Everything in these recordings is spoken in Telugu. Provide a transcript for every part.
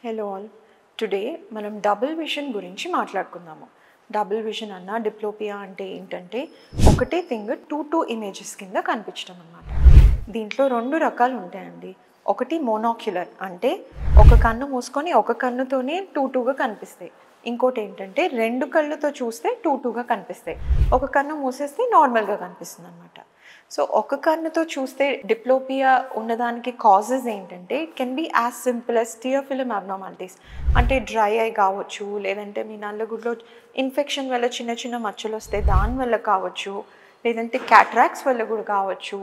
Hello all. టుడే మనం డబుల్ విజన్ గురించి మాట్లాడుకుందాము. డబుల్ విజన్ అన్న డిప్లోపియా అంటే ఏంటంటే ఒకటే థింగ్ టూ ఇమేజెస్ కింద కనిపించడం అన్నమాట. దీంట్లో రెండు రకాలు ఉంటాయండి. ఒకటి మోనోక్యులర్ అంటే ఒక కన్ను మూసుకొని ఒక కన్నుతోనే టూగా కనిపిస్తాయి. ఇంకోటి ఏంటంటే రెండు కళ్ళతో చూస్తే టూగా కనిపిస్తాయి. ఒక కన్ను మూసేస్తే నార్మల్గా కనిపిస్తుంది అనమాట. సో ఒక కన్నుతో చూస్తే డిప్లోపియా ఉన్నదానికి కాజెస్ ఏంటంటే it can be as simple as tear film abnormalities, అంటే డ్రై ఐ కావచ్చు, లేదంటే మీ నల్లగుడ్లో ఇన్ఫెక్షన్ వల్ల చిన్న చిన్న మచ్చలు వస్తే దానివల్ల కావచ్చు, లేదంటే క్యాట్రాక్స్ వల్ల కూడా కావచ్చు,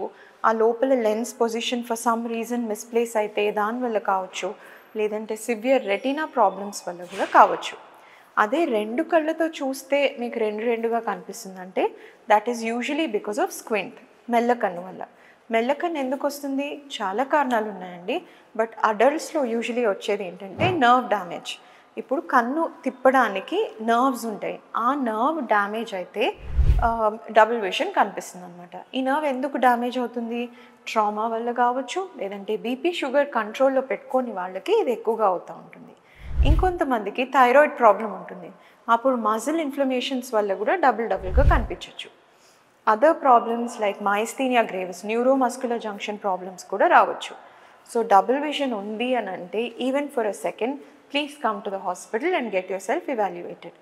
ఆ లోపల lens position for some reason misplace అయితే దానివల్ల కావచ్చు, లేదంటే సివియర్ రెటీనా ప్రాబ్లమ్స్ వల్ల కూడా కావచ్చు. అదే రెండు కళ్ళతో చూస్తే మీకు రెండుగా కనిపిస్తుందంటే that is usually because of squint, మెల్లకన్ను వల్ల. మెల్లకన్ను ఎందుకు వస్తుంది? చాలా కారణాలు ఉన్నాయండి. బట్ అడల్ట్స్లో యూజువలీ వచ్చేది ఏంటంటే నర్వ్ డ్యామేజ్. ఇప్పుడు కన్ను తిప్పడానికి నర్వ్స్ ఉంటాయి. ఆ నర్వ్ డ్యామేజ్ అయితే డబుల్ విజన్ కనిపిస్తుంది అనమాట. ఈ నర్వ్ ఎందుకు డ్యామేజ్ అవుతుంది? ట్రామా వల్ల కావచ్చు, లేదంటే బీపీ షుగర్ కంట్రోల్లో పెట్టుకొని వాళ్ళకి ఇది ఎక్కువగా అవుతూ ఉంటుంది. ఇంకొంతమందికి థైరాయిడ్ ప్రాబ్లం ఉంటుంది. అప్పుడు మజిల్ ఇన్ఫ్లమేషన్స్ వల్ల కూడా డబుల్గా కనిపించవచ్చు. Other problems like myasthenia gravis, neuromuscular junction problems కూడా రావచ్చు. సో డబుల్ విజన్ ఉంది అని అంటే even for a second please come to the hospital and get your self evaluated.